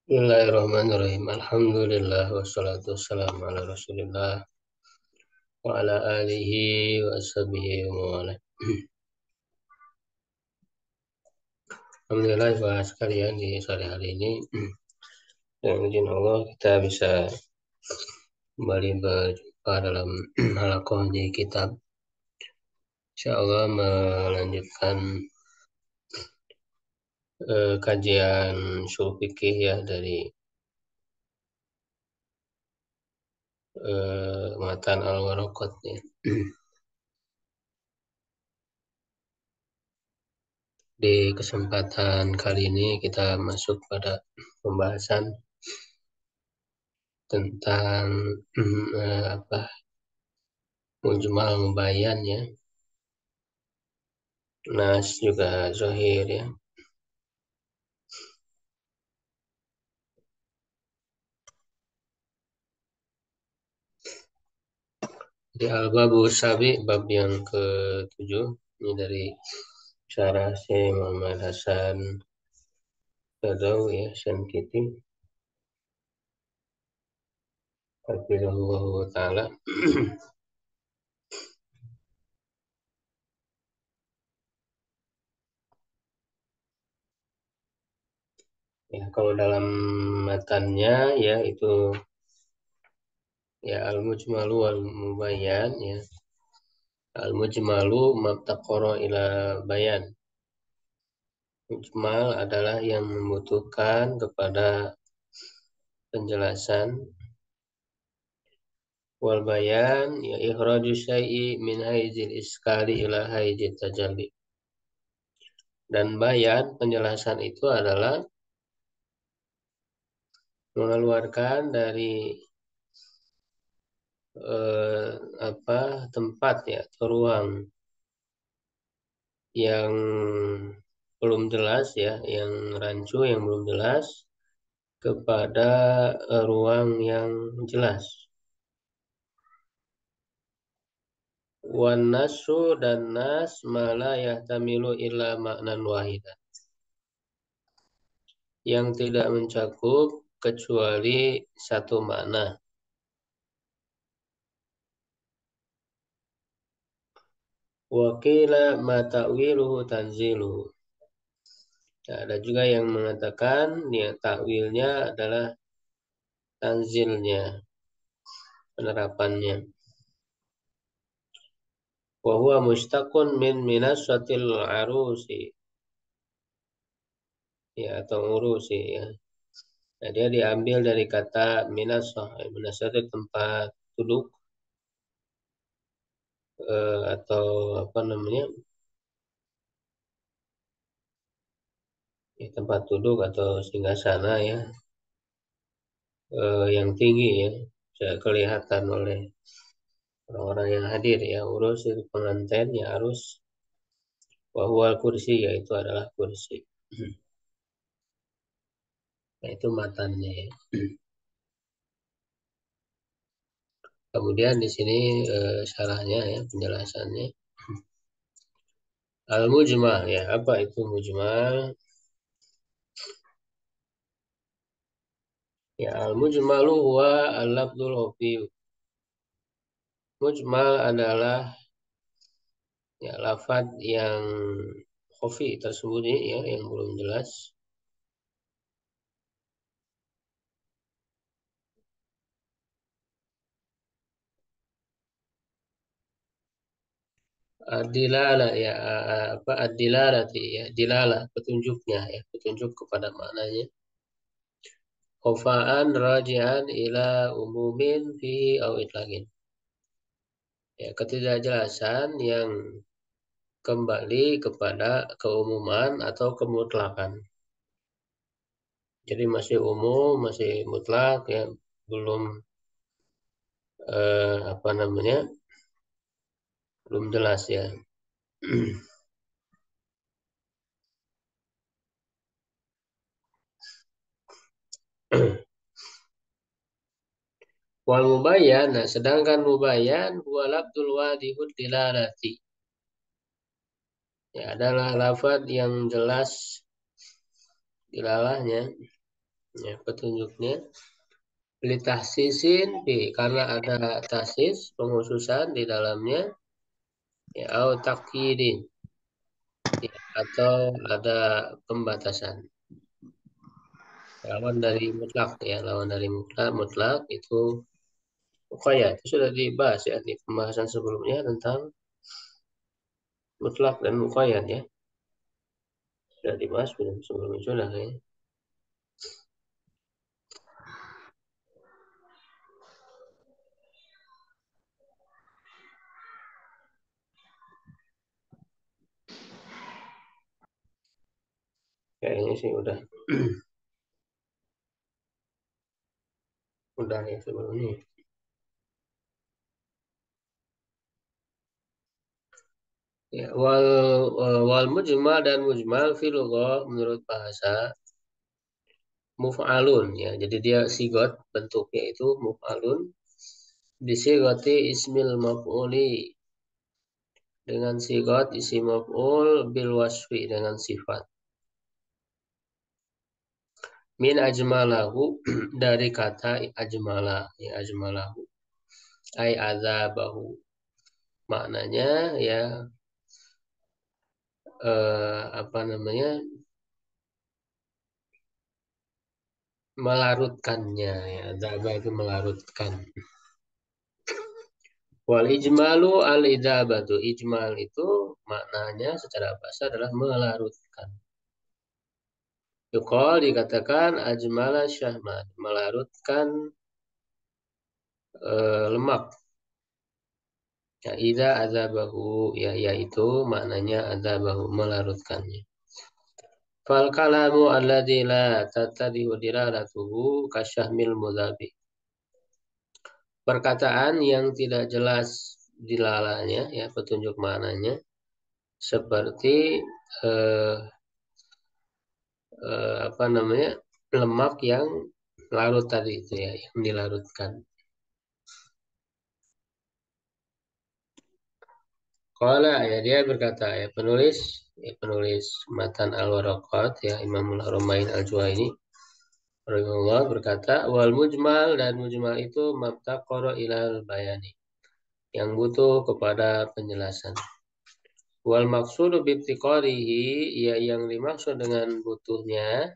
Bismillahirrahmanirrahim. Alhamdulillah wassalatu wassalamu ala Rasulillah wa ala alihi wa sahbihi wa mawala. Alhamdulillah Bapak sekalian di sore hari ini dengan izin Allah kita bisa kembali berjumpa dalam halaqah di kitab. Insyaallah melanjutkan kajian ushul fikih ya dari matan al-waraqat ya. Di kesempatan kali ini kita masuk pada pembahasan tentang mujmal mubayyan ya, nas juga zahir ya. Di al-babu sabi, bab yang ke-7 ini dari syarah Syekh Muhammad Hasan Badawi ya, Syantiti hafizahullah taala. Ya, kalau dalam matannya ya itu ya al-mujmalu wal mubayyan ya. Al-mujmalu mabtaqara ila bayan. Mujmal adalah yang membutuhkan kepada penjelasan. Wal bayan ya ikhraju syai'i min haizil iskali ila haizil tajalli. Dan bayan penjelasan itu adalah mengeluarkan dari eh, tempat ya atau ruang yang belum jelas ya, yang rancu yang belum jelas kepada ruang yang jelas. Wan nasu dan nas mala yahtamilu illa maknan wahidan, yang tidak mencakup kecuali satu makna. Wakila ma ta'wiluhu tanziluhu. Nah, ada juga yang mengatakan ya takwilnya adalah tanzilnya, penerapannya. Wa huwa mustaqun min minassatil arusi ya atau urusi ya. Nah, dia diambil dari kata minassah. Minassah itu tempat duduk atau apa namanya? Ya, tempat duduk atau singgasana ya, yang tinggi ya, bisa kelihatan oleh orang-orang yang hadir ya. Urus itu pengantin ya harus bahwa kursi yaitu adalah kursi. Nah, itu matannya ya. Kemudian di sini syarahnya ya, penjelasannya. Al-mujmal ya, apa itu mujmal? Ya, al-mujmalu huwa al-lafdzul khafi. Mujmal adalah ya lafaz yang khafi tersembunyi ya, yang belum jelas. Adilalah ya apa adilalati ya dilalah petunjuknya ya petunjuk kepada maknanya. Khofaan raji'an ila umumin fihi au itlaqin. Ya, ketidakjelasan yang kembali kepada keumuman atau kemutlakan. Jadi masih umum, masih mutlak ya, belum apa namanya? Belum jelas ya. Wal mubayyan, nah sedangkan mubayyan huwa labdul wadihud dilalati. Ya, adalah lafaz yang jelas dilalahnya Ya, petunjuknya litahsisin bi karena ada tasis penghususan di dalamnya, ya, au takyidin, ya, atau ada pembatasan. Lawan dari mutlak, ya, lawan dari mutlak itu muqayyad. Itu sudah dibahas ya di pembahasan sebelumnya tentang mutlak dan muqayyad ya. Sudah dibahas belum sebelumnya sudah ya. Kayaknya sih udah udah ya sebelumnya. Ya, wal mujmal dan mujmal fil lughah menurut bahasa muf'alun ya. Jadi dia sigot bentuknya itu muf'alun bisigati ismil maf'uli dengan sigot isi maf'ul bil wasfi dengan sifat. Min ajmalahu dari kata ajmala ya ajmalahu ai azabahu maknanya ya apa namanya melarutkannya ya azaba itu melarutkan. Wal ijmalu al idabatu ijmal itu maknanya secara bahasa adalah melarutkan. Yuqal dikatakan ajmala syahman melarutkan lemak. Ya idza azabahu ya yaitu maknanya azabahu melarutkannya. Fal kalamu alladzi la tattadihu dilalatuhu kasyahmil mudzabi. Perkataan yang tidak jelas dilalanya ya petunjuk maknanya seperti eh, apa namanya lemak yang larut tadi itu ya yang dilarutkan. Qala ya dia berkata ya penulis Matan Al-Waraqat ya Imamul Haramain Al-Juwaini rahimahullah berkata wal mujmal dan mujmal itu mabtaqara ilal bayani yang butuh kepada penjelasan. Wal maksudu bibtiqarihi ya yang dimaksud dengan butuhnya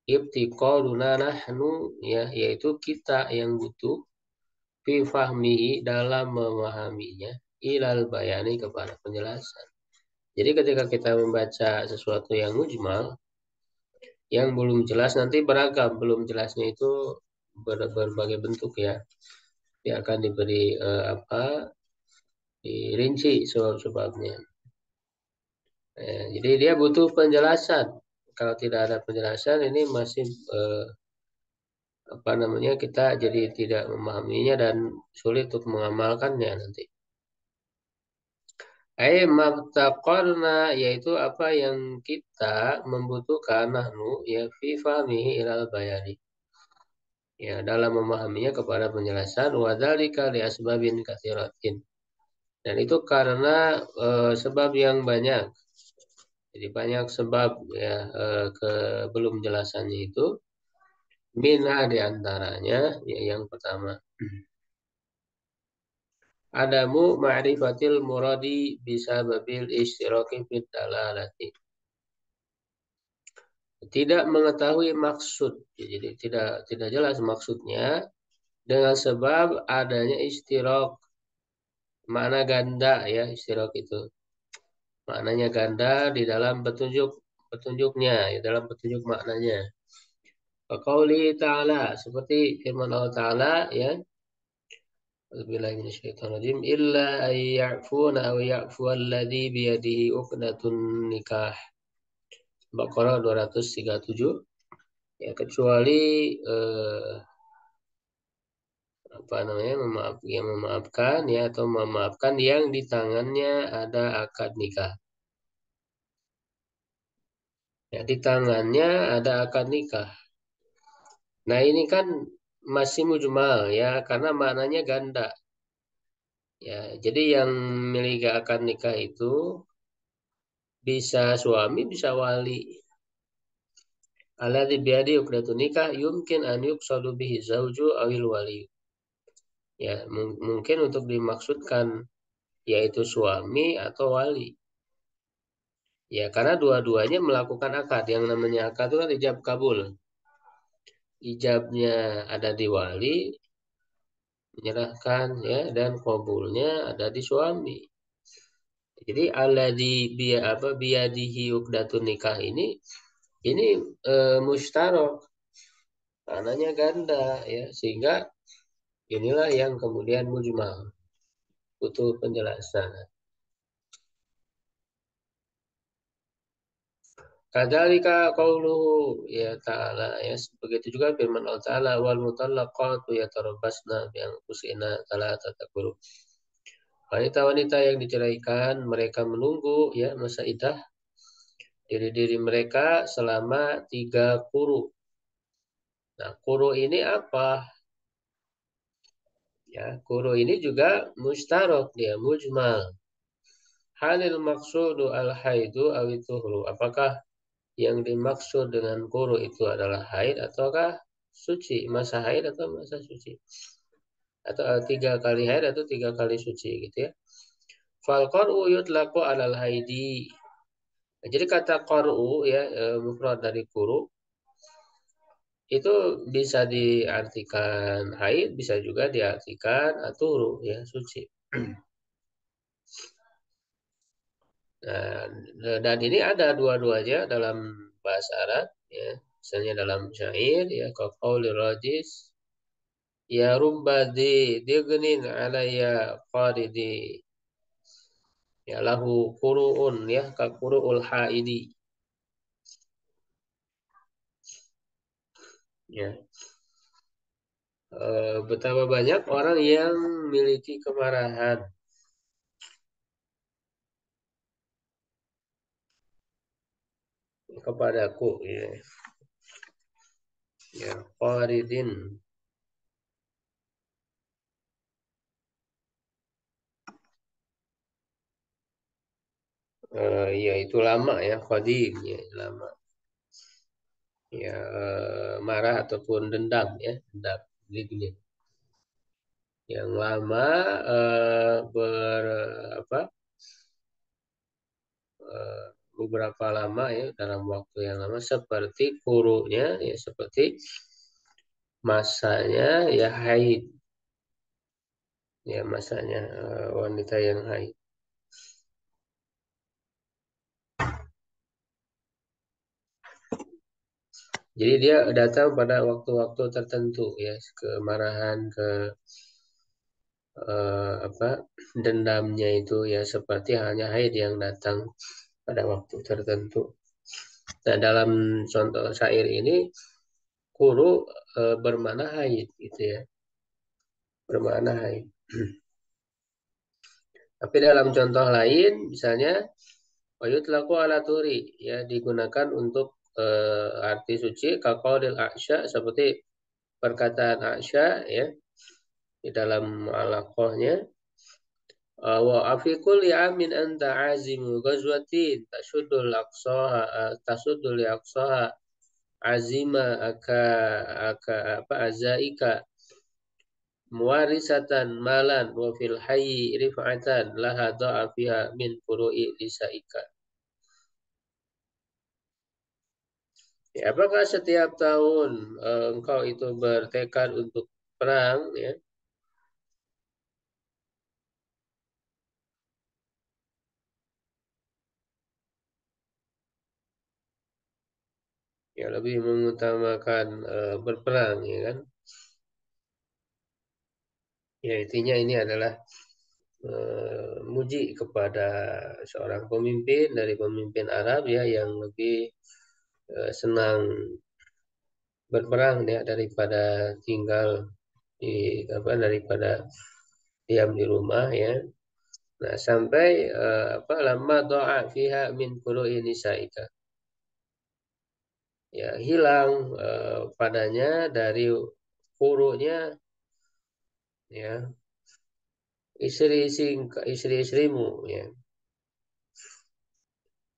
ibtiqaruna nahnu ya yaitu kita yang butuh fi fahmihi dalam memahaminya ilal bayani kepada penjelasan. Jadi ketika kita membaca sesuatu yang mujmal, yang belum jelas nanti beragam, belum jelasnya itu berbagai bentuk ya. Dia akan diberi dirinci sebab-sebabnya. Jadi dia butuh penjelasan. Kalau tidak ada penjelasan ini masih apa namanya kita jadi tidak memahaminya dan sulit untuk mengamalkannya nanti. Mabtaqarna yaitu apa yang kita membutuhkan nahnu ya fi fahmihi ilal bayani. Ya dalam memahaminya kepada penjelasan wadzalika li asbabin katsiratin. Dan itu karena sebab yang banyak. Jadi banyak sebab ya ke belum jelasannya itu mina di antaranya ya yang pertama adamu ma'rifatil muradi bisa babil istiraki fit dalalati. Tidak mengetahui maksud, jadi tidak jelas maksudnya dengan sebab adanya istirok makna ganda ya istirok itu maknanya ganda di dalam petunjuknya di dalam petunjuk maknanya. Qauli ta'ala seperti firman Allah Ta'ala ya Bismillahirrahmanirrahim minasyaitonirrajim illa ay ya'funa aw ya'fu alladhi biyadihi uqdatun nikah Baqarah 237 ya kecuali apa namanya memaafkan ya atau memaafkan yang di tangannya ada akad nikah. Ya di tangannya ada akad nikah. Nah ini kan masih mujmal ya karena maknanya ganda. Ya jadi yang memiliki akad nikah itu bisa suami bisa wali. Alladzi biadi uqdatun nikah yumkin an yuqsadu bihi zauju awil wali. Ya, mungkin untuk dimaksudkan yaitu suami atau wali. Ya, karena dua-duanya melakukan akad. Yang namanya akad itu kan ijab kabul. Ijabnya ada di wali, menyerahkan ya, dan kabulnya ada di suami. Jadi alladzi biadihi uqdatun nikah ini mustarok, tanahnya ganda ya, sehingga inilah yang kemudian mujmal, butuh penjelasan. Kadzalika qauluhu ya ta'ala ya, begitu juga firman Allah Ta'ala wal mutallaqatu yatarabbasna bi anfusina thalathata quru. Wanita-wanita yang diceraikan mereka menunggu ya masa iddah diri-diri mereka selama 3 quru. Nah, quru ini apa? Ya, quru ini juga mustarok, dia mujmal. Halil maksudu al haidu awituhru. Apakah yang dimaksud dengan quru itu adalah haid ataukah suci, masa haid atau masa suci, atau 3 kali haid atau 3 kali suci gitu ya. Fal qar'u yutlaqu alal haidi. Jadi kata qar'u ya, mufrad dari quru itu bisa diartikan haid, bisa juga diartikan aturu ya, suci. Nah, dan ini ada dua-duanya dalam bahasa Arab ya. Misalnya dalam syair ya, qauli rajis ya rubbadi dignin alaya qaridi ya lahu quruun ya ka quruul haidi ya. Betapa banyak orang yang memiliki kemarahan kepadaku ya, ya qaridin. Ya itu lama ya, qadim ya, lama ya, marah ataupun dendam ya, dendam jadi gini, yang lama, ber apa eh, beberapa lama ya, dalam waktu yang lama, seperti kurunya ya, seperti masanya ya haid ya, masanya wanita yang haid. Jadi dia datang pada waktu-waktu tertentu ya, kemarahan, apa dendamnya itu ya, seperti halnya haid yang datang pada waktu tertentu. Nah, dalam contoh syair ini kuru bermana haid gitu ya, bermana haid. Tapi dalam contoh lain misalnya wayutlaku ala turi ya, digunakan untuk arti suci kaqaulil Aisya, seperti perkataan Aisya ya di dalam alaqahnya, wa afikul yamin anta azimu ghazwatin tasudul aqsaha azima aka azaika muwarisatan malan wa fil hayyi rif'atan laha da'a fiha min furu'i lisaika. Ya, apakah setiap tahun engkau itu bertekad untuk perang ya, ya lebih mengutamakan berperang ya kan? Ya intinya ini adalah muji kepada seorang pemimpin dari pemimpin Arab ya, yang lebih senang berperang ya daripada tinggal di daripada diam di rumah ya. Nah, sampai lama doa fiha min qulu'i nisaika. Ya, hilang padanya dari kurunya ya, istri-istrimu ya.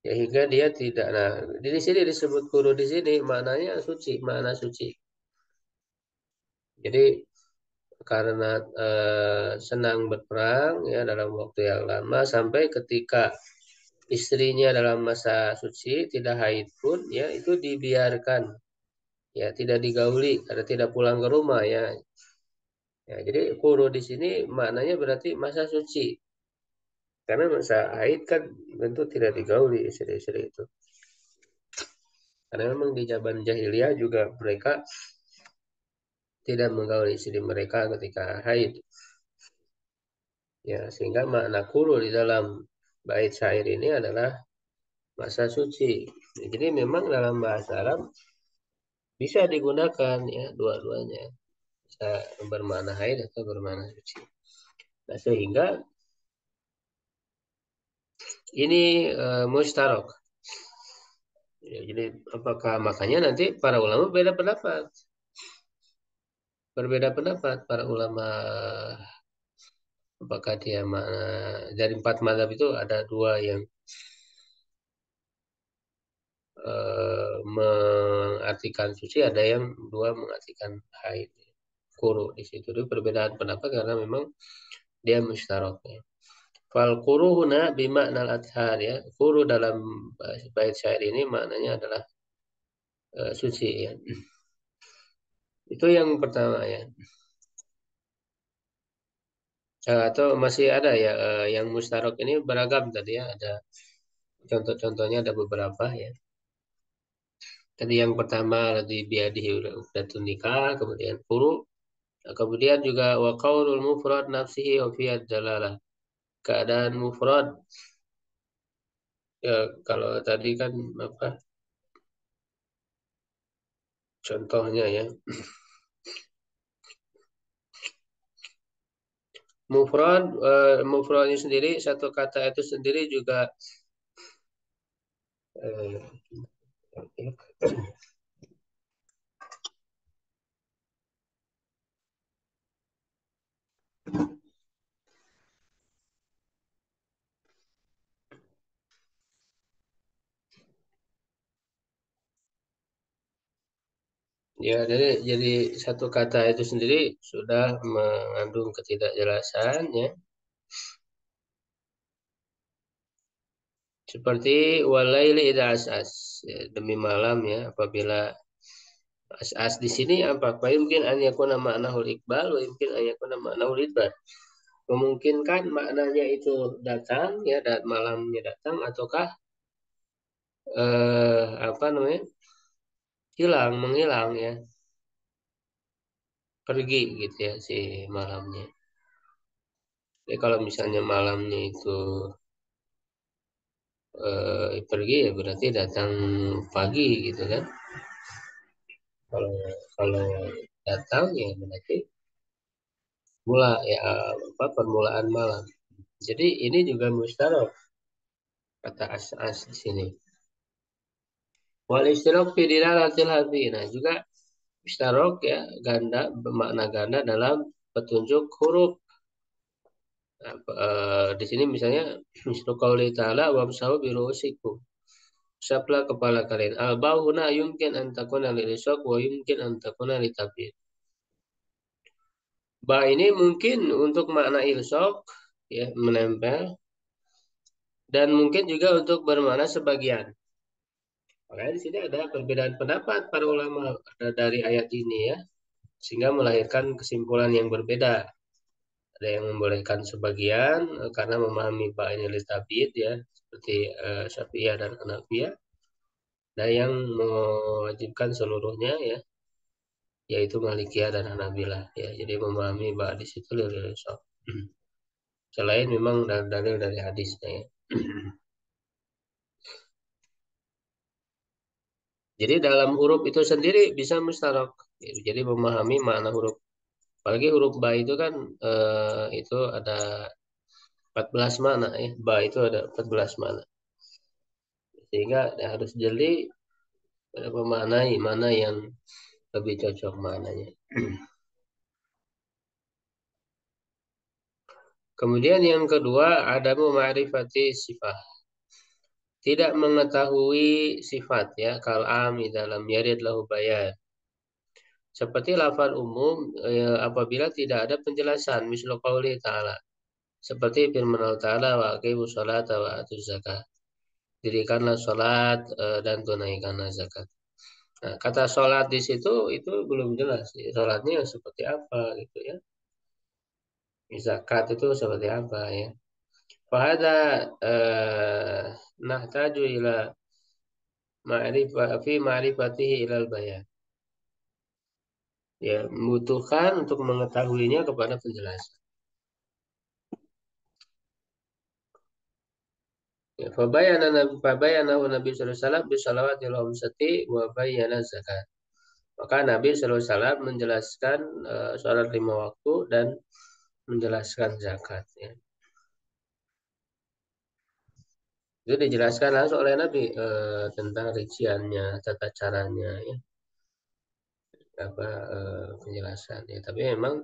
Ya, hingga dia tidak. Nah, di sini disebut kuru di sini maknanya suci, makna suci. Jadi karena senang berperang ya dalam waktu yang lama sampai ketika istrinya dalam masa suci tidak haid pun ya itu dibiarkan ya tidak digauli karena tidak pulang ke rumah ya. Ya, jadi kuru di sini maknanya berarti masa suci. Karena masa haid kan tentu tidak digauli istri-istri itu. Karena memang di zaman jahiliyah juga mereka tidak menggauli istri mereka ketika haid. Ya, sehingga makna kuru di dalam bait syair ini adalah masa suci. Jadi memang dalam bahasa Arab bisa digunakan ya dua-duanya. Bisa bermakna haid atau bermakna suci. Nah, sehingga ini mustarok. Ya, jadi apakah makanya nanti para ulama beda pendapat. Berbeda pendapat para ulama apakah dia makna dari empat mazhab itu ada dua yang mengartikan suci, ada yang dua mengartikan haid. Kuru di situ itu perbedaan pendapat karena memang dia mustarok ya. Fal kuru huna bimakna al-adhar ya. Kuru dalam bait syair ini maknanya adalah suci ya. Itu yang pertama ya. Atau masih ada ya yang mustarok ini beragam tadi ya. Ada contoh-contohnya ada beberapa ya. Tadi yang pertama di biadihi udah nikah, kemudian kuru. Kemudian juga wa qaulul mufrad nafsihi wa fiyad dalalah. Keadaan mufrad ya kalau tadi kan apa contohnya ya. Mufradnya sendiri satu kata itu sendiri juga eh, ya jadi satu kata itu sendiri sudah mengandung ketidakjelasan ya. Seperti walaili idza as'as ya, demi malam ya apabila as'as di sini apa? Mungkin an yakuna ma'nahul iqbal wa mungkin an yakuna ma'nahul idbar. Memungkinkan maknanya itu datang ya dan malamnya datang ataukah apa namanya? Menghilang ya, pergi gitu ya si malamnya. Jadi kalau misalnya malamnya itu pergi ya berarti datang pagi gitu kan. Kalau kalau datang ya berarti mula ya apa permulaan malam. Jadi ini juga mustarok kata as di sini. Wal istirok fi dilalatil harfi. Nah, juga mustarok ya ganda bermakna ganda dalam petunjuk huruf. Nah, di sini misalnya mislu qauli ta'ala wamsahu birusikum. Usaplah kepala kalian. Al-ba'u huna yumkin an takuna lil wa yumkin an takuna litabid. Ba ini mungkin untuk makna ilsok ya menempel dan mungkin juga untuk bermakna sebagian. Makanya di sini ada perbedaan pendapat para ulama dari ayat ini ya, sehingga melahirkan kesimpulan yang berbeda. Ada yang membolehkan sebagian karena memahami ini litabid ya, seperti Syafi'iyah dan Hanafiyah. Ada yang mewajibkan seluruhnya ya, yaitu Malikiyah dan Hanabilah ya. Jadi memahami di situ lil selain memang dalil dari hadisnya ya. Jadi dalam huruf itu sendiri bisa mustarok. Jadi memahami makna huruf. Apalagi huruf ba itu kan itu ada 14 makna ya. Ba itu ada 14 makna. Sehingga harus jeli memaknai mana yang lebih cocok maknanya. Kemudian yang kedua ada ma'rifati sifat. tidak mengetahui sifat ya, kalam dalam yarid lahu bayan. Seperti lafal umum apabila tidak ada penjelasan, misal qauli ta'ala. Seperti firman Allah Ta'ala wa aqimus sholata wa atuz zakat. Dirikanlah sholat dan tunaikanlah zakat. Nah, kata sholat di situ itu belum jelas. Sholatnya seperti apa gitu ya. Zakat itu seperti apa ya. Fahada nahtaju ila fi ma'rifatihi ilal bayan. Ya, membutuhkan untuk mengetahuinya kepada penjelasan. Ya, fabayana Nabi sallallahu alaihi wasallam bi shalawatil khamsati wa bayyana zakat. Maka Nabi sallallahu alaihi wasallam menjelaskan sholat 5 waktu dan menjelaskan zakat ya. Itu dijelaskan langsung oleh Nabi tentang rinciannya, tata caranya ya, apa penjelasan ya. Tapi memang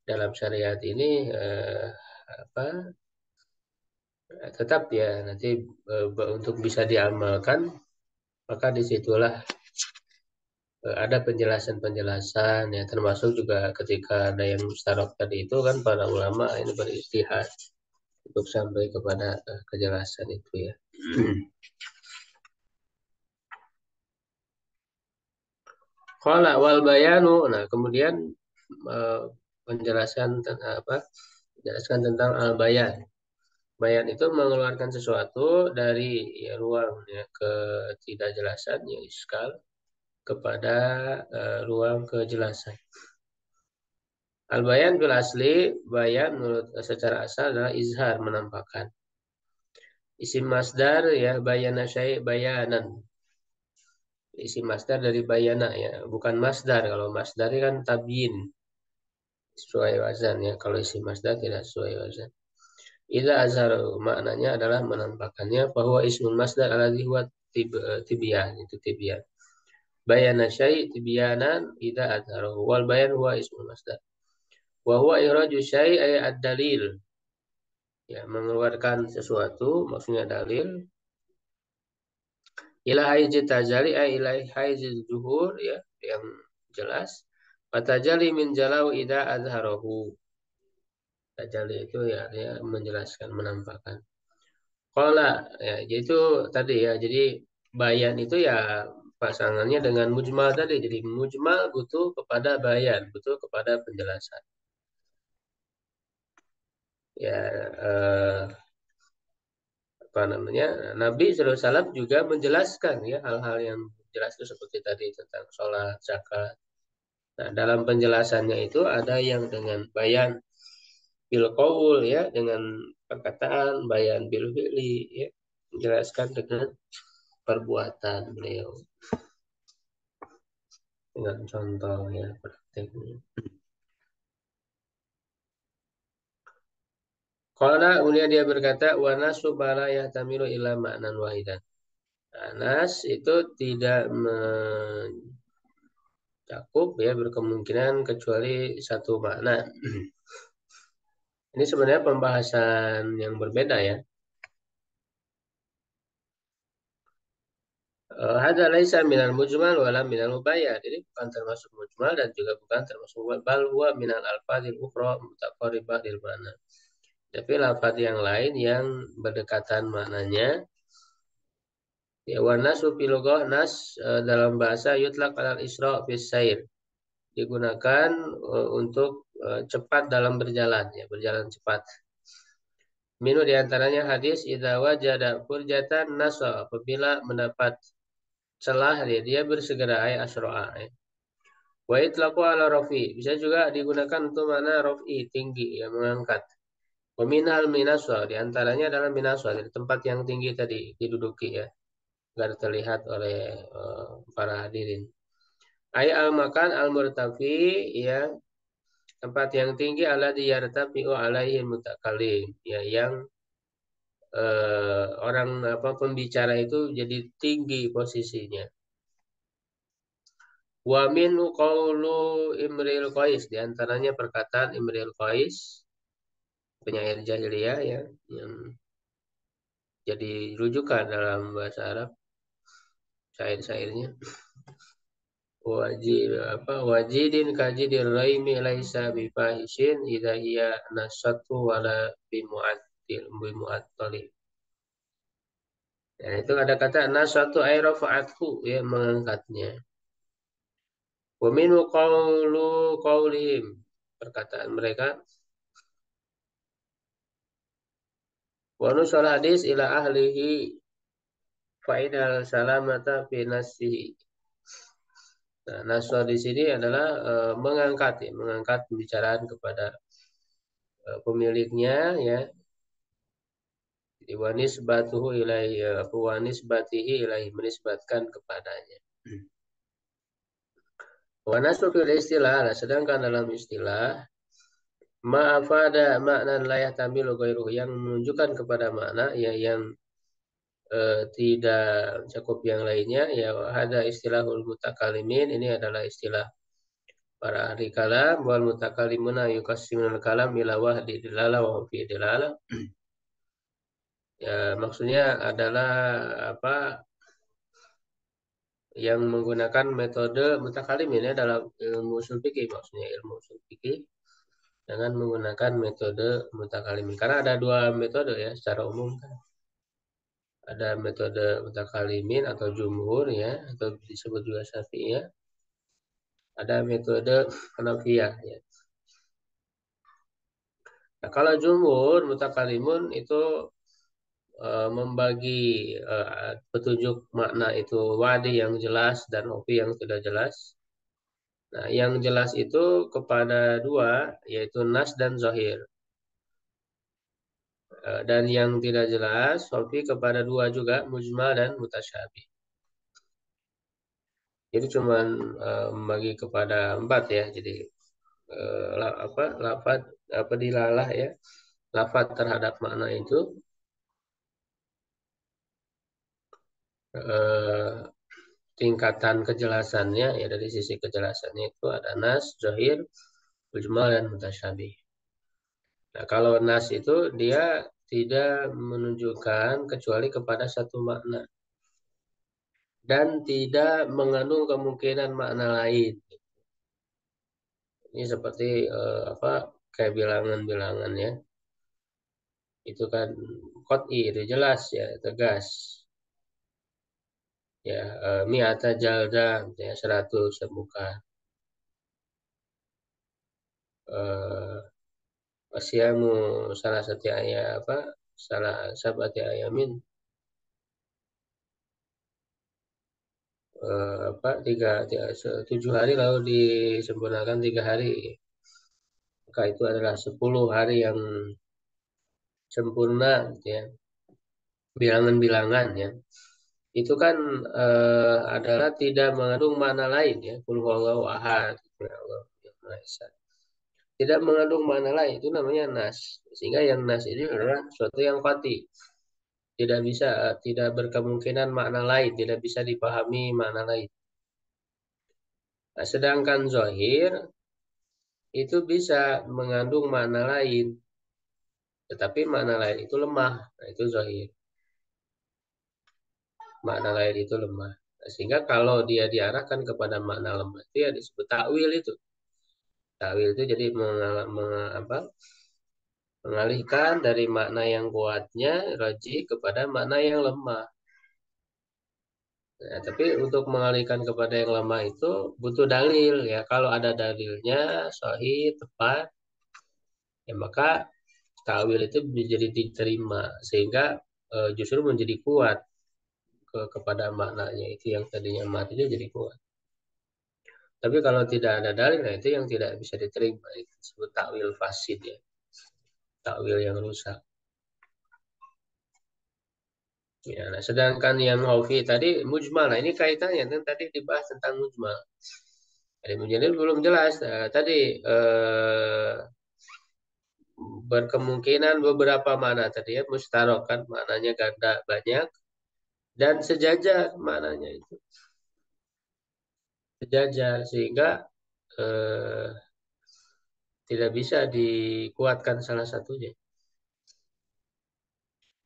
dalam syariat ini apa tetap ya nanti untuk bisa diamalkan maka disitulah ada penjelasan-penjelasan ya, termasuk juga ketika ada yang mustarok tadi itu kan para ulama ini beristihad untuk sampai kepada kejelasan itu ya. Qala wal bayanu. Nah, kemudian eh, penjelasan apa? Menjelaskan tentang al bayan. Bayan itu mengeluarkan sesuatu dari ya, ruang ya, ketidakjelasan ya iskal kepada ruang kejelasan. Al bayan bil asli, bayan menurut secara asal adalah izhar, menampakkan. Isim masdar ya bayana syai' bayanan. Isim masdar dari bayana ya, bukan masdar. Kalau masdar kan tabyin sesuai wazan ya. Kalau isim masdar tidak sesuai wazan. Idza azhar maknanya adalah menampakkannya bahwa ismul masdar alladzi huwa tibyan itu tibyan. Bayana syai' tibyanan idza azharahu wal bayan huwa ismul masdar. Wa huwa iraju syai' ay ad-dalil. Ya, mengeluarkan sesuatu maksudnya dalil ila haizit tajali ay ila haizil zuhur ya yang jelas. Fatajali min jalau idza azharahu. Tajali itu ya dia menjelaskan menampakkan. Qala ya itu tadi ya. Jadi bayan itu ya pasangannya dengan mujmal tadi. Jadi mujmal butuh kepada bayan, butuh kepada penjelasan. Ya apa namanya? Nabi sallallahu alaihi wasallam juga menjelaskan ya hal-hal yang jelas itu seperti tadi tentang sholat, zakat. Nah, dalam penjelasannya itu ada yang dengan bayan bil qaul ya dengan perkataan, bayan bil fi'li ya menjelaskan dengan perbuatan beliau dengan contoh ya prakteknya. Qala kemudian dia berkata wa nasu bala yahtamilu ila ma'nan wahidan. Nah, nas itu tidak mencakup ya berkemungkinan kecuali satu makna. Ini sebenarnya pembahasan yang berbeda ya. Hadza laisa minal mujmal wala minal mubayyan. Ini bukan termasuk mujmal dan juga bukan termasuk mubayyan. Bal huwa minal alfadil ukhra mutaqarribah lil mana. Tapi lafaz yang lain yang berdekatan maknanya ya wanasu filogoh nas dalam bahasa yutlaq alal isra bis sair digunakan untuk cepat dalam berjalan ya berjalan cepat. Minu diantaranya hadis idza wajada furjatan nasa apabila mendapat celah dia bersegera ay asro'a ya. Wa itlaqu ala rafi bisa juga digunakan untuk mana rafi tinggi ya mengangkat. Wa minal minaswa diantaranya adalah minaswa dari tempat yang tinggi tadi diduduki ya agar terlihat oleh para hadirin. Ay al makan al murtafi ya tempat yang tinggi ala diyartafi'u alaihi mutakalim ya yang orang apa pembicara itu jadi tinggi posisinya. Wa min qaulu Imril Qais di antaranya perkataan Imril Qais penyair jahiliyah ya yang jadi rujukan dalam bahasa Arab syair-syairnya. Wajib apa wajidin kajidir raimi laisa bifahishin idza hiya nasatu wala bimu'attil. Ya, itu ada kata nasatu ay rafa'athu ya mengangkatnya. Wa minhu qaulihim perkataan mereka wa nusal hadis ila ahlihi fa'inal salamata fi nasihi. Nah, naswa di sini adalah mengangkat ya, mengangkat pembicaraan kepada pemiliknya ya. Jadi wanis batuhu ilahi wanis batihi ilahi menisbatkan kepadanya. Wanasu fil istilah, nah, sedangkan dalam istilah ma'afada makna layah tamil ghairuh yang menunjukkan kepada makna ya yang tidak cukup yang lainnya ya ada istilahul mutakalimin ini adalah istilah para ahli kalam wal mutakalimuna yuqassimul kalam ila wahdi dilala wa fi dilala. Ya, maksudnya adalah apa yang menggunakan metode mutakalimin ya dalam ilmu usul fikih maksudnya ilmu usul fikih dengan menggunakan metode mutakalimin karena ada dua metode ya secara umum kan. Ada metode mutakalimin atau jumhur ya atau disebut juga syafi'iyah. Ada metode Hanafiyah ya. Nah, kalau jumhur mutakalimun itu membagi petunjuk makna itu wadi yang jelas dan hofi yang tidak jelas. Nah, yang jelas itu kepada dua, yaitu nas dan zahir. Dan yang tidak jelas, hofi kepada dua juga, mujmal dan mutasyabih. Jadi cuma membagi kepada empat ya. Jadi lafad apa dilalah ya, lafad terhadap makna itu eh, tingkatan kejelasannya ya dari sisi kejelasannya itu ada nas, zahir, mujmal dan mutasyabih. Nah, kalau nas itu dia tidak menunjukkan kecuali kepada satu makna dan tidak mengandung kemungkinan makna lain. Ini seperti apa kayak bilangan-bilangan ya. Itu kan qat'i itu jelas ya, tegas. Ya, mi'ata jalda ya 100 semuka. Wasiamu salah satu ayat apa? Salah sabati ayamin apa 7 hari lalu disempurnakan 3 hari maka itu adalah 10 hari yang sempurna gitu ya bilangan-bilangan ya itu kan adalah tidak mengandung makna lain ya qul huwallahu ahad tidak mengandung makna lain itu namanya nas sehingga yang nas ini adalah suatu yang qati tidak bisa tidak berkemungkinan makna lain tidak bisa dipahami makna lain. Nah, sedangkan zahir itu bisa mengandung makna lain, tetapi makna lain itu lemah. Nah, itu zahir. Makna lain itu lemah. Nah, sehingga kalau dia diarahkan kepada makna lemah itu ya disebut takwil itu. Takwil itu jadi mengalihkan dari makna yang kuatnya raji kepada makna yang lemah. Nah, tapi untuk mengalihkan kepada yang lemah itu butuh dalil ya. Kalau ada dalilnya sahih tepat ya maka takwil itu menjadi diterima sehingga justru menjadi kuat kepada maknanya itu yang tadinya mati itu jadi kuat. Tapi kalau tidak ada dalil, nah itu yang tidak bisa diterima. Itu disebut takwil fasid ya, takwil yang rusak. Ya, nah, sedangkan yang hofi tadi mujmal, nah ini kaitannya kan tadi dibahas tentang mujmal. Jadi menjadi belum jelas. Nah, tadi berkemungkinan beberapa mana tadi ya mustarok kan maknanya ganda banyak dan sejajar maknanya itu sejajar sehingga eh, tidak bisa dikuatkan salah satunya.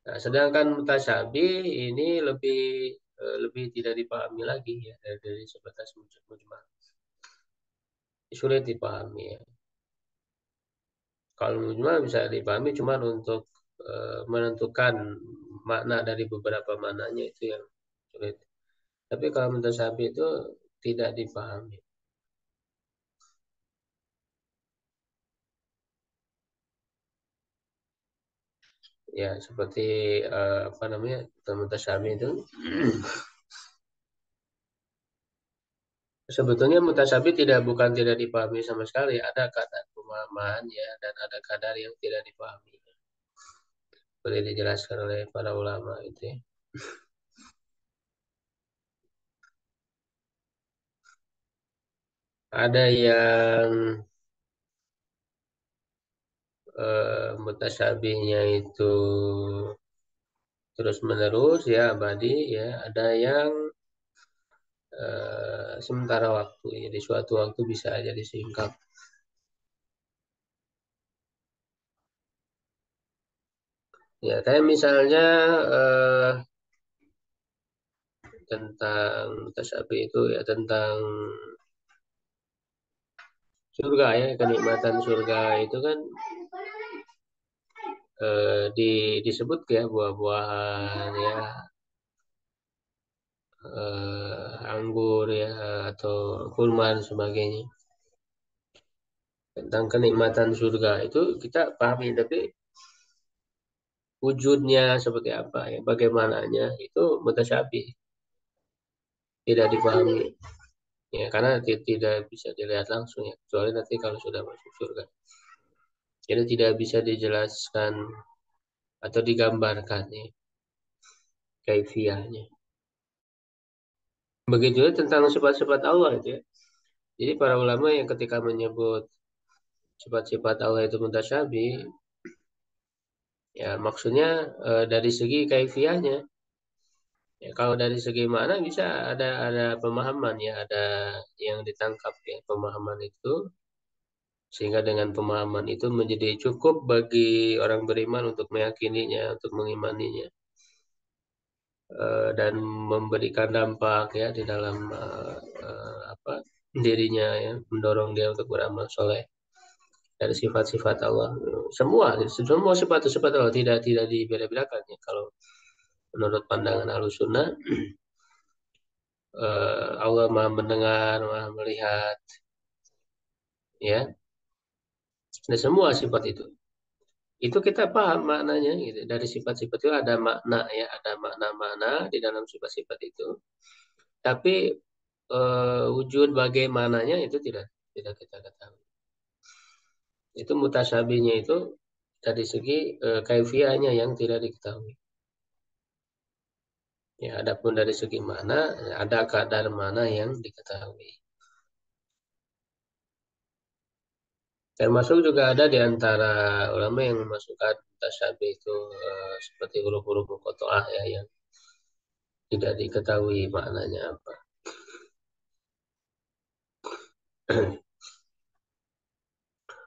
Nah, sedangkan mutasyabi ini lebih tidak dipahami lagi ya dari sebatas mujmal. Sulit dipahami ya. Kalau mujmal bisa dipahami cuma untuk menentukan makna dari beberapa maknanya itu yang sulit. Tapi kalau mutasyabi itu tidak dipahami. Ya seperti apa namanya mutasyabi itu sebetulnya mutasyabi bukan tidak dipahami sama sekali. Ada kadar pemahaman ya dan ada kadar yang tidak dipahami. Boleh dijelaskan oleh para ulama itu ya. Ada yang mutasyabihnya itu terus menerus ya abadi ya. Ada yang sementara waktu ya. Di suatu waktu bisa aja disingkap. Ya kayak misalnya eh, tentang mutasyabih itu ya tentang surga ya kenikmatan surga itu kan disebut ya buah-buahan ya anggur ya atau kurma dan sebagainya tentang kenikmatan surga itu kita pahami tapi wujudnya seperti apa ya bagaimananya itu mutasyabih tidak dipahami ya karena tidak bisa dilihat langsung ya kecuali nanti kalau sudah masuk surga jadi tidak bisa dijelaskan atau digambarkan ya kaifiahnya begitu juga tentang sifat-sifat Allah itu ya jadi para ulama yang ketika menyebut sifat-sifat Allah itu mutasyabih ya maksudnya dari segi kaifiahnya ya, kalau dari segi mana bisa ada pemahaman ya ada yang ditangkap ya pemahaman itu sehingga dengan pemahaman itu menjadi cukup bagi orang beriman untuk meyakininya untuk mengimaninya dan memberikan dampak ya di dalam apa dirinya ya mendorong dia untuk beramal soleh dari sifat-sifat Allah semua sifat-sifat Allah tidak dibeda-bedakan ya kalau menurut pandangan Ahlussunnah Allah Maha mendengar, Maha melihat, ya. Dan semua sifat itu. Itu kita paham maknanya gitu. Dari sifat-sifat itu ada makna ya, ada makna-makna di dalam sifat-sifat itu. Tapi wujud bagaimananya itu tidak tidak kita ketahui. Itu mutasyabihnya itu dari segi kaifiahnya yang tidak diketahui. Ya, adapun dari segi mana, ada kadar mana yang diketahui. Termasuk juga ada di antara ulama yang memasukkan tasyabih itu seperti huruf-huruf muqatta'ah ya yang tidak diketahui maknanya apa.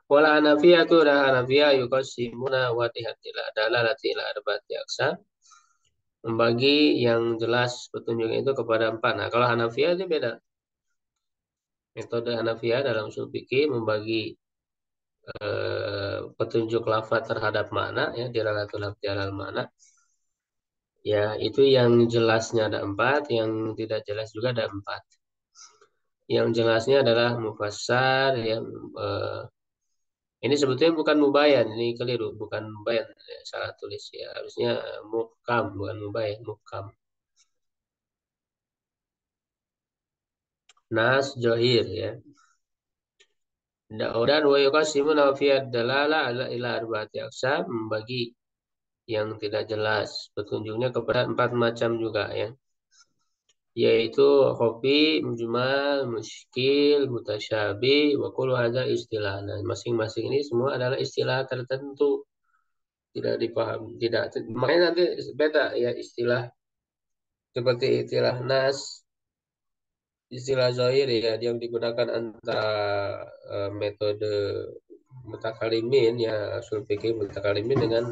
Wala Hanafiyah itu dah Hanafiyah yuqassimuna wadihatil dalalati ila arba'ati aqsam membagi yang jelas petunjuknya itu kepada empat. Nah, kalau Hanafiyah itu beda. Metode Hanafiyah dalam usul fikih membagi petunjuk lafaz terhadap makna ya dilalatul lafzi alal makna. Ya, itu yang jelasnya ada empat, yang tidak jelas juga ada empat. Yang jelasnya adalah mufassar, yang ini sebetulnya bukan mubayan, ini keliru, bukan mubayan, ya, salah tulis ya, harusnya muhkam, bukan mubayan, muhkam. Nas johir ya. Dan wa yuqasimuna fi ad-dalala ala ila arba'ati aqsam membagi yang tidak jelas petunjuknya kepada empat macam juga ya. Yaitu khofi, mujmal, muskil, mutasyabih, wa kullu hadza istilah. Nah, masing-masing ini semua adalah istilah tertentu, tidak dipahami, tidak makanya nanti beda ya istilah seperti istilah nas, istilah zahir ya yang digunakan antara metode mutakalimin ya usul fikih mutakalimin dengan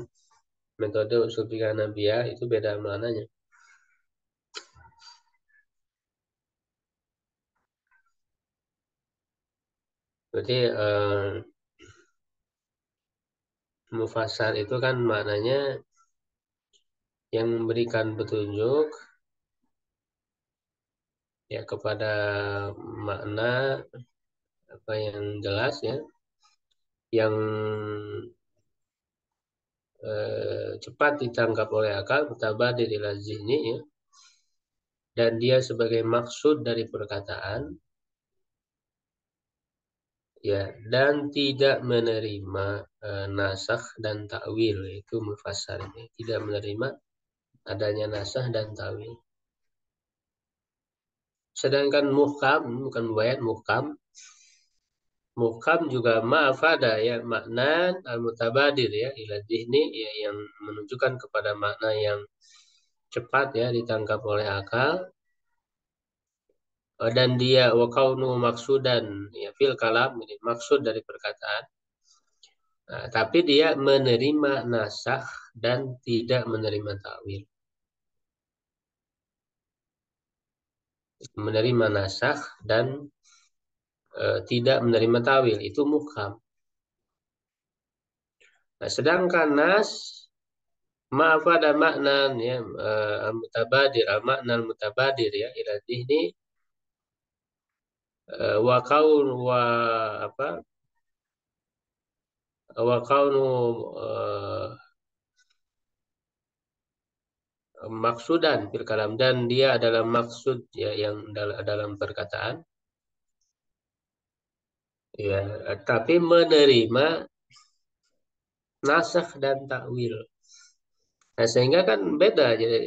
metode usul fikih Hanabiyah itu beda maknanya. Berarti mufassar itu kan maknanya yang memberikan petunjuk ya kepada makna apa yang jelas ya, yang cepat ditangkap oleh akal, mutabadir ila zihni ya, dan dia sebagai maksud dari perkataan ya, dan tidak menerima nasakh dan takwil, itu mufassar ini. Tidak menerima adanya nasakh dan takwil. Sedangkan muhkam, bukan mubayyan, muhkam. Muhkam juga ma'afada ya, makna al-mutabadir ya, ila dhihni ya, yang menunjukkan kepada makna yang cepat ya ditangkap oleh akal. Dan dia wa kaunu maksudan ya fil kalam, ini maksud dari perkataan. Nah, tapi dia menerima nasakh dan tidak menerima takwil. Menerima nasakh dan tidak menerima tawil, itu muhkam. Nah, sedangkan nas ma'afada maknan ya, al-mutabadir, al-makna al-mutabadir ya ila dhihni wa kaun wa apa wa kaunu maksudan fil kalam, dan dia adalah maksud ya yang dalam perkataan ya, tapi menerima nasakh dan takwil. Nah, sehingga kan beda jadi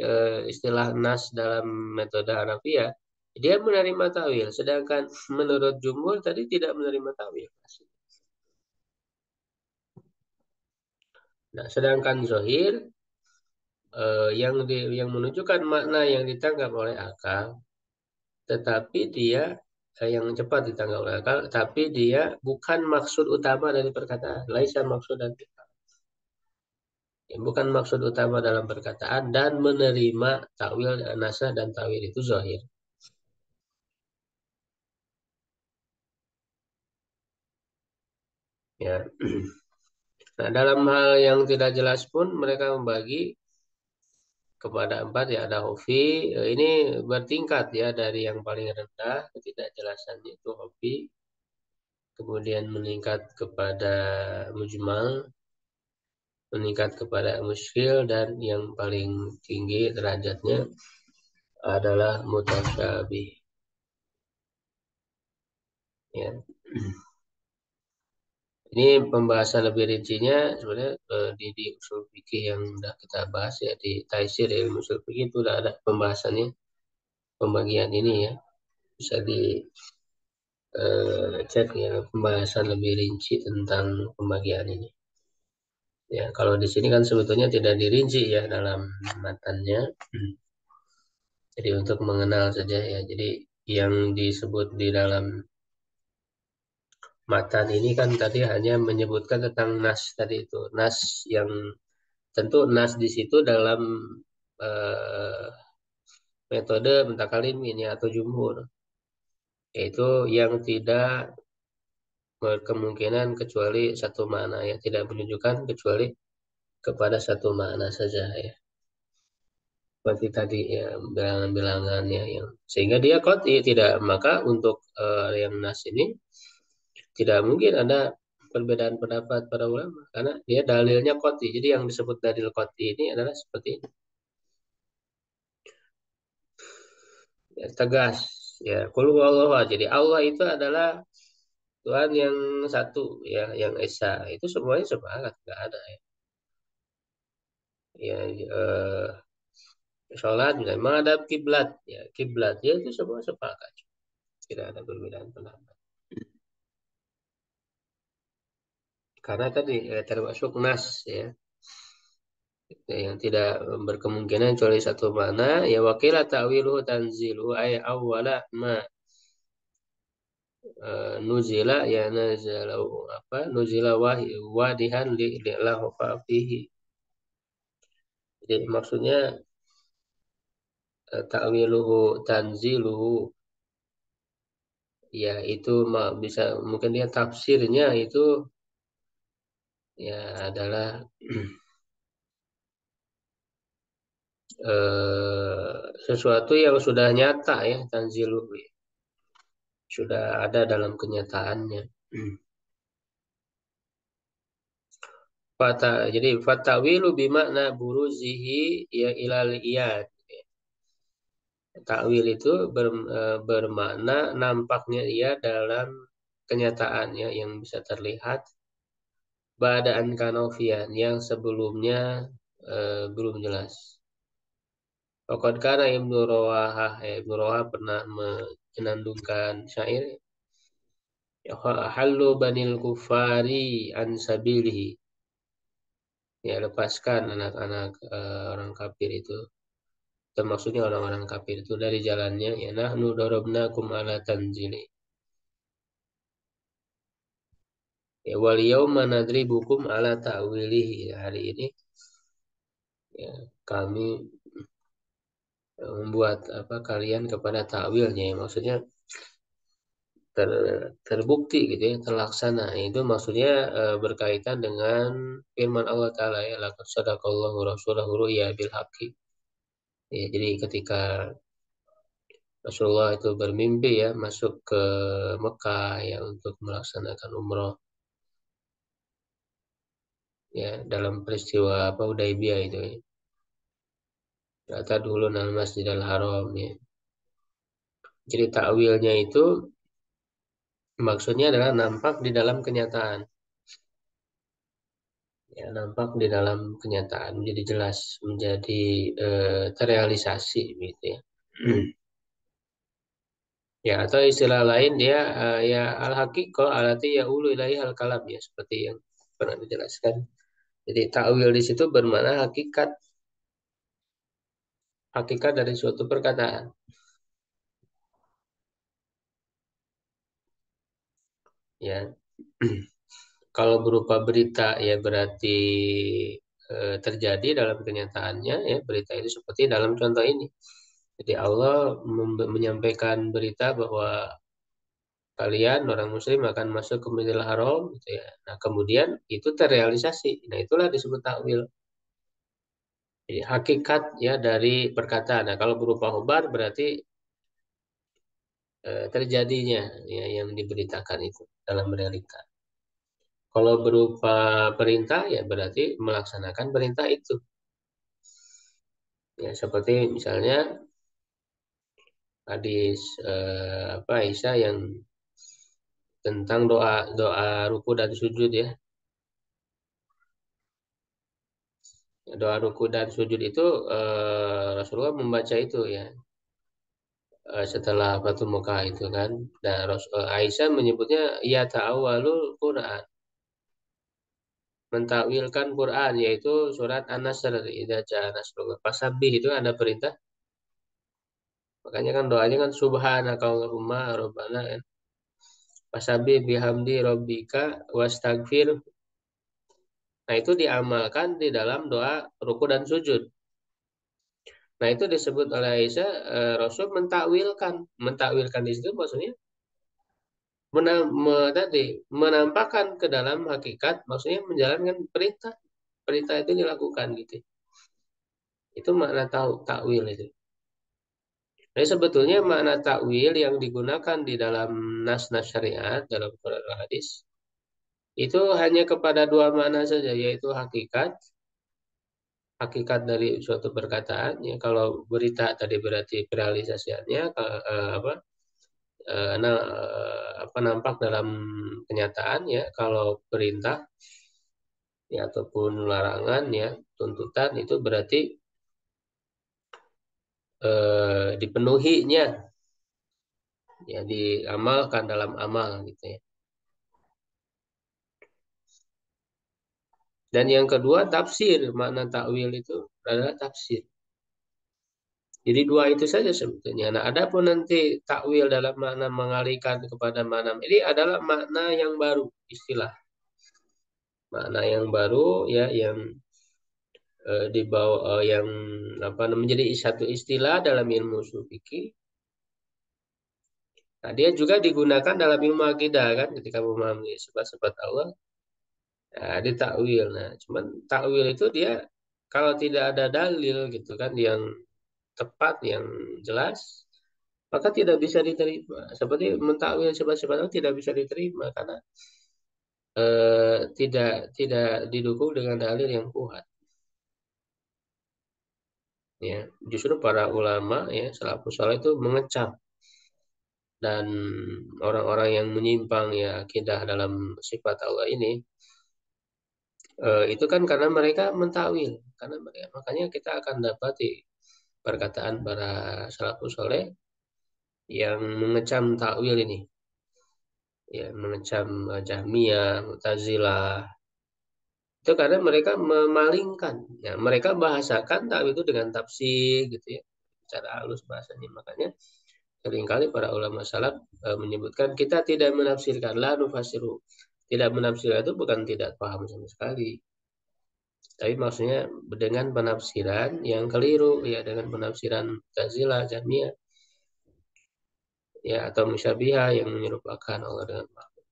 istilah nas dalam metode Hanafiya, dia menerima tawil, sedangkan menurut jumhur tadi tidak menerima tawil. Nah, sedangkan zohir yang menunjukkan makna yang ditangkap oleh akal, tetapi dia yang cepat ditangkap oleh akal, tapi dia bukan maksud utama dari perkataan, laisa maksud dan bukan maksud utama dalam perkataan, dan menerima takwil nasa dan tawil itu zohir. Ya. Nah, dalam hal yang tidak jelas pun mereka membagi kepada empat ya, ada hofi, ini bertingkat ya, dari yang paling rendah ketidakjelasannya itu hofi, kemudian meningkat kepada mujmal, meningkat kepada muskil, dan yang paling tinggi derajatnya adalah mutasyabih ya. Ini pembahasan lebih rincinya sebenarnya di usul fikih yang sudah kita bahas ya, di Taisir ilmu usul fikih itu sudah ada pembahasannya, pembagian ini ya, bisa dicek ya pembahasan lebih rinci tentang pembagian ini. Ya, kalau di sini kan sebetulnya tidak dirinci ya dalam matannya. Jadi untuk mengenal saja ya. Jadi yang disebut di dalam matan ini kan tadi hanya menyebutkan tentang nas tadi itu. Nas yang tentu nas di situ dalam eh, metode mutakalim ini atau jumhur, yaitu yang tidak berkemungkinan kecuali satu makna ya, tidak menunjukkan kecuali kepada satu makna saja ya, seperti tadi ya bilangan-bilangan ya, yang sehingga dia qat'i tidak, maka untuk yang nas ini tidak mungkin ada perbedaan pendapat para ulama karena dia dalilnya qat'i. Jadi yang disebut dalil qat'i ini adalah seperti ini ya, tegas ya, qul huwallahu ahad. Jadi Allah itu adalah Tuhan yang satu ya, yang esa, itu semuanya sepakat, nggak ada ya, sholat misalnya menghadap kiblat ya, kiblat ya, itu semua sepakat, tidak ada perbedaan pendapat karena tadi termasuk nas ya, yang tidak berkemungkinan kecuali satu mana ya, wakilah ta'wiluhu tanzilu ay awwala ma nuzila ya, nazala apa nuzila wadihan li lahu fihi Jadi maksudnya ta'wiluhu tanziluhu, ya itu bisa mungkin dia tafsirnya itu ya adalah sesuatu yang sudah nyata ya, tanziluhu ya. Sudah ada dalam kenyataannya. Jadi fatawilu bimakna buruzihi ya ilal iyad. Takwil itu bermakna nampaknya ia dalam kenyataannya yang bisa terlihat badaan kanofian yang sebelumnya belum jelas. Faqad kana Ibnu Rawahah pernah menandungkan syair ya halu banil kufari an sabilihi, ya lepaskan anak-anak orang kafir itu, termasuknya orang-orang kafir itu dari jalannya, ya nahnu darabnakum ala tanzili, ya wal yauma nadribukum ala ta'wilihi, ya, hari ini ya kami membuat apa kalian kepada takwilnya, ya, maksudnya terbukti gitu ya, terlaksana. Itu maksudnya berkaitan dengan firman Allah Ta'ala ya laqad sadaqallahu rasulahu ru'ya bil haqqi. Ya, jadi ketika Rasulullah itu bermimpi ya masuk ke Mekah ya untuk melaksanakan umroh ya dalam peristiwa apa Hudaybiyah itu ya. Kata dulu nal Masjidil Haram ya. Jadi takwilnya itu maksudnya adalah nampak di dalam kenyataan. Ya, nampak di dalam kenyataan menjadi jelas, menjadi terrealisasi gitu ya. Ya, atau istilah lain dia ya al-haqiqah alati ya ulu ilahi al kalam ya seperti yang pernah dijelaskan. Jadi takwil di situ bermakna hakikat, hakikat dari suatu perkataan. Ya. Kalau berupa berita ya berarti terjadi dalam kenyataannya ya berita itu seperti dalam contoh ini. Jadi Allah menyampaikan berita bahwa kalian orang muslim akan masuk ke Masjidil Haram gitu ya. Nah, kemudian itu terrealisasi. Nah, itulah disebut takwil. Jadi hakikat ya dari perkataan. Nah, kalau berupa khobar berarti terjadinya ya yang diberitakan itu dalam realita. Kalau berupa perintah ya berarti melaksanakan perintah itu. Ya, seperti misalnya hadis apa Aisyah yang tentang doa doa ruku dan sujud ya. Doa ruku dan sujud itu Rasulullah membaca itu ya setelah Fatu Mekah itu kan. Dan Aisyah menyebutnya ya ta'awalul Quran, mentakwilkan Quran yaitu surat An-Nasr, idza jaa nasrullah. Fasabbih itu ada perintah. Makanya kan doanya kan subhanaka Allahumma rabbana kan. Fasabbih bihamdi rabbika wastagfir. Nah, itu diamalkan di dalam doa ruku dan sujud. Nah, itu disebut oleh Aisyah Rasul mentakwilkan. Mentakwilkan di situ maksudnya tadi menampakkan ke dalam hakikat, maksudnya menjalankan perintah. Perintah itu dilakukan gitu. Itu makna takwil itu. Jadi sebetulnya makna takwil yang digunakan di dalam nas-nas syariat dalam Quran dan hadis itu hanya kepada dua makna saja, yaitu hakikat, hakikat dari suatu perkataan ya. Kalau berita tadi berarti realisasinya apa apa nampak dalam kenyataan ya. Kalau perintah ya ataupun larangan ya, tuntutan itu berarti dipenuhinya ya, diamalkan dalam amal gitu ya. Dan yang kedua tafsir, makna takwil itu adalah tafsir. Jadi dua itu saja sebetulnya. Nah, adapun nanti takwil dalam makna mengalihkan kepada makna ini adalah makna yang baru, istilah makna yang baru ya yang dibawa yang apa namanya menjadi satu istilah dalam ilmu usul fikih. Nah, dia juga digunakan dalam ilmu akidah kan ketika memahami sifat-sifat Allah. Nah, ditakwil. Nah, cuman takwil itu dia kalau tidak ada dalil gitu kan yang tepat, yang jelas, maka tidak bisa diterima. Seperti mentakwil sifat-sifat Allah tidak bisa diterima karena tidak tidak didukung dengan dalil yang kuat. Ya, justru para ulama ya salafus saleh itu mengecam dan orang-orang yang menyimpang ya akidah dalam sifat Allah ini itu kan karena mereka mentakwil karena mereka, makanya kita akan dapati perkataan para salafus saleh yang mengecam takwil ini ya mengecam Jahmiyah, Mu'tazilah itu karena mereka memalingkan ya mereka bahasakan takwil itu dengan tafsir gitu ya secara halus bahasanya makanya seringkali para ulama salaf menyebutkan kita tidak menafsirkan la nufasiru. Tidak menafsirkan itu bukan tidak paham sama sekali. Tapi maksudnya dengan penafsiran yang keliru ya dengan penafsiran Mu'tazilah, Jahmiyah ya atau musyabihah yang menyerupakan Allah dengan makhluk.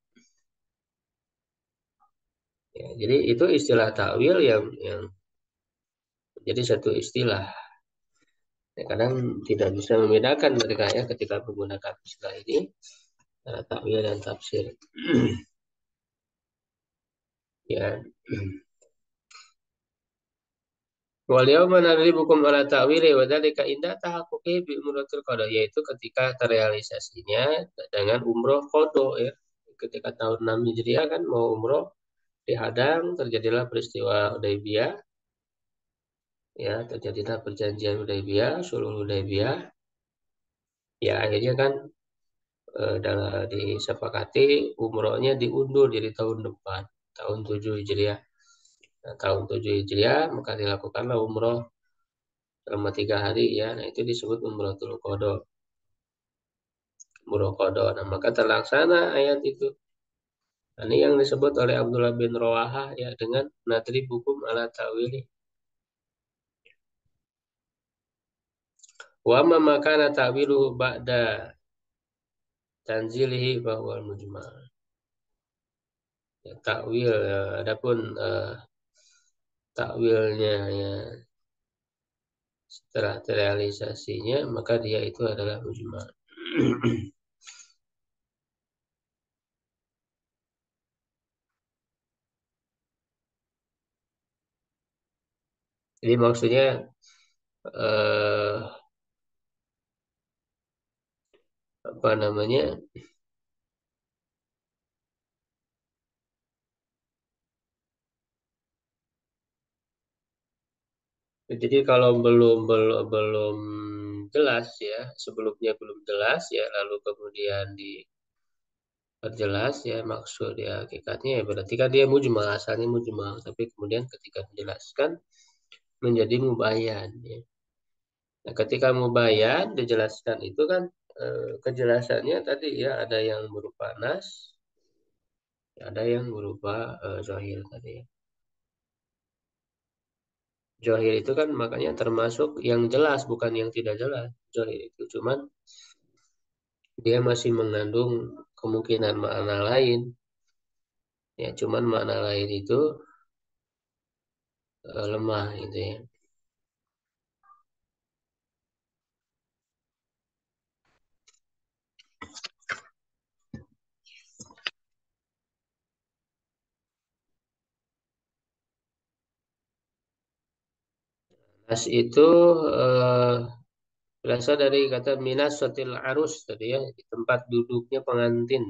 Ya, jadi itu istilah takwil yang jadi satu istilah. Ya, kadang tidak bisa membedakan mereka ya ketika menggunakan istilah ini takwil dan tafsir. Ya. Wal yauma nadribukum ala ta'wili wa dzalika inda tahaqquqi bi umratil qada yaitu ketika terrealisasinya dengan umroh qada ya. Ketika tahun 6 Hijriah kan mau umroh dihadang terjadilah peristiwa Hudaybiyah ya terjadilah perjanjian Hudaybiyah, sulh Hudaybiyah ya akhirnya kan disepakati umrohnya diundur jadi tahun depan tahun 7 Hijriah. Nah, tahun 7 Hijriah maka dilakukanlah umroh selama 3 hari ya. Nah itu disebut umrohul qada. Umroh qada. Nah maka terlaksana ayat itu. Nah, ini yang disebut oleh Abdullah bin Rawahah ya dengan nadri bukum ala ta'wili. Wa ma makana ta'wiluhu ba'da tanzilihi bahwa mujmal. Ya, takwil ya, adapun takwilnya ya setelah terrealisasinya maka dia itu adalah mujmal. Jadi maksudnya eh, apa namanya? Jadi kalau belum jelas ya, sebelumnya belum jelas ya, lalu kemudian diperjelas ya maksud ya hakikatnya ya berarti kan dia mujmal asalnya mujmal, tapi kemudian ketika dijelaskan menjadi mubayyan ya. Nah, ketika mubayyan dijelaskan itu kan kejelasannya tadi ya ada yang berupa nas, ada yang berupa zahir tadi ya. Zahir itu kan makanya termasuk yang jelas bukan yang tidak jelas. Zahir itu cuman dia masih mengandung kemungkinan makna lain. Ya, cuman makna lain itu lemah gitu ya. Nas itu eh, berasal dari kata minas sotil arus tadi ya, di tempat duduknya pengantin,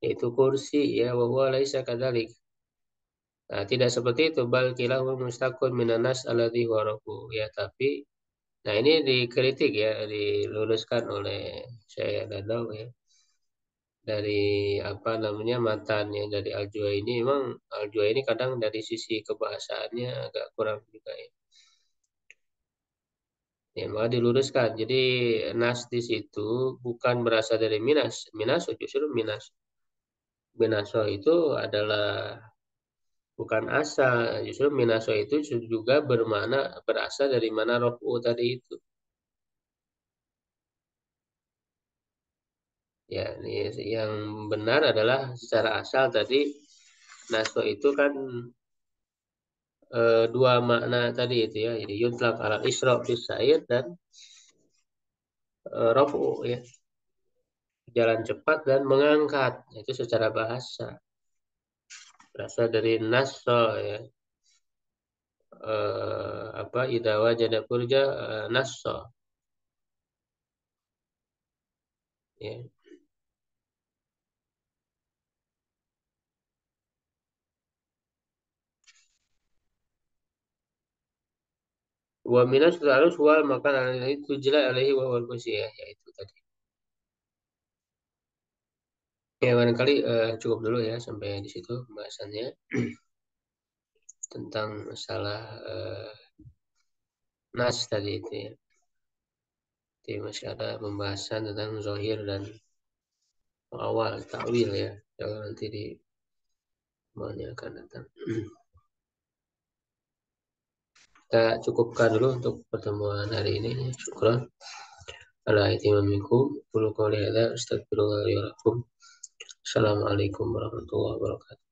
yaitu kursi ya, bahwa laisa kadzalik. Nah, tidak seperti itu, bal kilahu mustaqun minanas alladhi waraku ya, tapi nah ini dikritik ya, diluruskan oleh saya Dadau ya. Dari apa namanya matanya dari Al-Juwaini memang Al-Juwaini kadang dari sisi kebahasaannya agak kurang juga ya. Ya, maka diluruskan. Jadi nas di situ bukan berasal dari minas. Minas justru minas. Minaso itu adalah bukan asal. Justru minaso itu juga bermakna berasal dari mana rofu tadi itu. Ya, ini yang benar adalah secara asal tadi naso itu kan dua makna tadi itu ya. Jadi yutlaq ala isra bis sa'ir dan rofu ya, jalan cepat dan mengangkat. Itu secara bahasa. Berasal dari naso ya. Apa idawa jada purja naso ya. Wa minas terus wal makan itu jelas alaihi wa wal ya, yaitu tadi. Ya barangkali cukup dulu ya sampai di situ pembahasannya tentang masalah nas tadi itu ya. Jadi masih ada pembahasan tentang zohir dan awal takwil ya. Kalau nanti di semuanya akan datang. Kita cukupkan dulu untuk pertemuan hari ini. Syukran. Ala itimamikum. Qulu qawli hadza astagfirullah li wa lakum. Assalamualaikum warahmatullahi wabarakatuh.